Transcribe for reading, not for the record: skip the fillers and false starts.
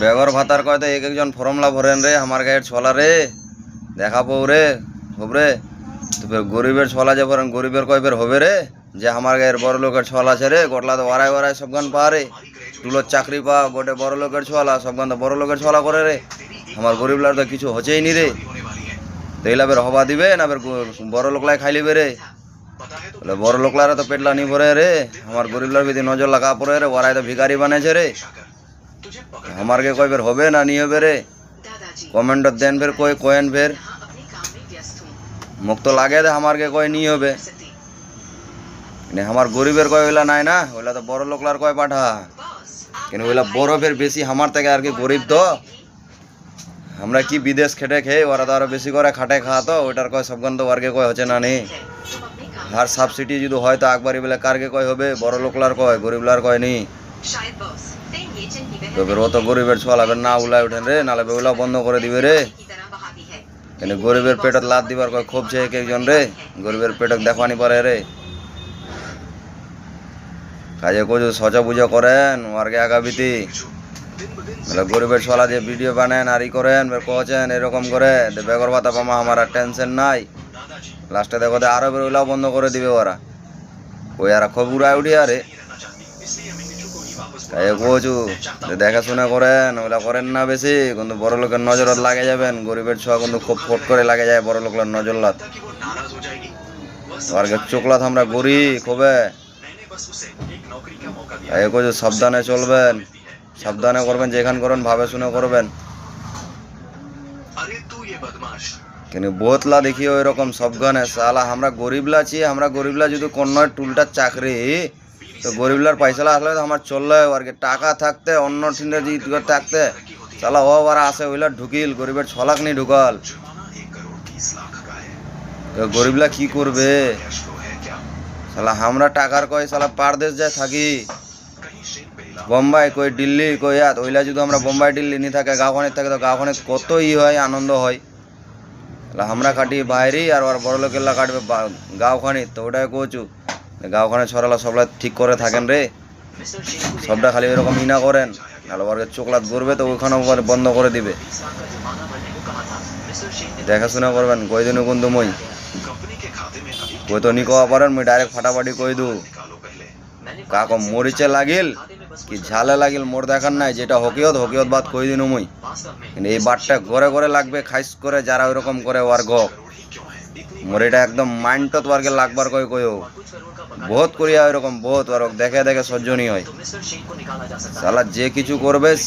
বেগর ভাতার কয়তো এক একজন ফর্মলা ভরেন রে আমার গায়ের ছলা রে দেখাবো রে হবে তো গরিবের ছলা যে ভরেন গরিবের কয় বের হবে রে যে আমার গায়ের বড় লোকের ছল আছে রে গোটলা তো ওরাই ওরাই সবগান পা রে তুলোর চাকরি পা গোটে বড় লোকের ছলা সবগান তো বড় লোকের ছলা করে রে আমার গরিবলার তো কিছু হচ্ছেই নি রে তো এইলা বের হবা দিবে না বের বড় লোকলাই খাই লিবে রে বলে বড় লোকলারা তো পেটলা নি ভরে রে আমার গরিবলার বিধি নজর লাগা পড়ে রে ওরাই তো ভিখারি বানাইছে রে আমার কে কয় বের হবে না নি হবে রে কমেন্ট দেন ফের কই কোয়েন ফের মুখ তো লাগে দে আমার কে কয় নি হবে আমার গরিবের কয় ওইলা নাই না ওইলা তো বড় লোকলার কয় পাঠা কিন্তু ওইলা বড় ফের বেশি আমার থেকে আর কি গরিব তো আমরা কি বিদেশ খেটে খেয়ে ওরা তো আরো বেশি করে খাটে খাওয়া তো ওইটার কয় সবগান তো আর কে কয় হচ্ছে না নি আর সাবসিডি যদি হয় তো একবারই বলে কার কে কয় হবে বড় লোকলার কয় গরিবলার কয় নি তো ফের ও তো গরিবের ছোয়ালা না উলাই উঠেন রে নালে ওইলা বন্ধ করে দিবে রে কিন্তু গরিবের পেটত লাদ দিবার কয় খুব চেয়ে একজন রে গরিবের পেটক দেখানি পারে রে কাজে কোজো সচা পুজো করেন ওয়ার্কে আগাবিতি গরিবের ছলা যে ভিডিও বানেন আর ই করেন কছেন এরকম করে বেগর ভাতা পামা আমার আর টেনশন নাই লাস্টে দেখো আরো বের ওইলাও বন্ধ করে দিবে ওরা ওই আর খুব উড়ায় উঠি আরে তাই কোচু দেখাশোনা করেন ওইলা করেন না বেশি কিন্তু বড় লোকের নজরত লাগে যাবেন গরিবের ছোঁয়া কিন্তু খুব ফট করে লাগে যায় বড় লোকের নজরলাত আর চোখলাত আমরা গরি খুবে তাই কোচু সাবধানে চলবেন সাবধানে করবেন যেখান করেন ভাবে শুনে করবেন কিন্তু বহুতলা দেখি ওই রকম সবগানে সালা আমরা গরিবলা আছি আমরা গরিবলা যদি কোন টুলটার চাকরি তো গরিবলার পয়সালা আসলে আমার চললে আর কি টাকা থাকতে অন্য ঠিনে থাকতে সালা ও আর আসে ওইলা ঢুকিল গরিবের ছলাক নি ঢুকাল তো গরিবলা কি করবে সালা আমরা টাকার কয় সালা পারদেশ যায় থাকি বোম্বাই কই দিল্লি কই ইয়াত ওইলা যদি আমরা বোম্বাই দিল্লি নি থাকে গাঁওখানে থাকে তো গাঁওখানে কত ই হয় আনন্দ হয় আমরা কাটি বাইরে আর ওর বড় লোকেরলা কাটবে গাঁওখানি তো ওটাই কোচু গাঁওখানে ছড়ালা সবলা ঠিক করে থাকেন রে সবটা খালি এরকম ই না করেন নাহলে ওরকে চোখলাত ঘুরবে তো ওখানে বন্ধ করে দিবে দেখাশোনা করবেন কই দিন কিন্তু মই কই তো নি কওয়া পারেন মই ডাইরেক্ট ফাটাফাটি কই দু কাকো মরিচে লাগিল কি ঝালে লাগিল মোর দেখার নাই যেটা হকিয়ত বাদ কই দিন মই কিন্তু এই বাটটা ঘরে ঘরে লাগবে খাইস করে যারা ওইরকম করে ওর গপ মোর এটা একদম মাইন্ডত ওয়ার্কে লাগবার কই কইও বহুত করিয়া ওইরকম বহুত ওর দেখে দেখে সহ্য নি হয় সালা যে কিছু করবে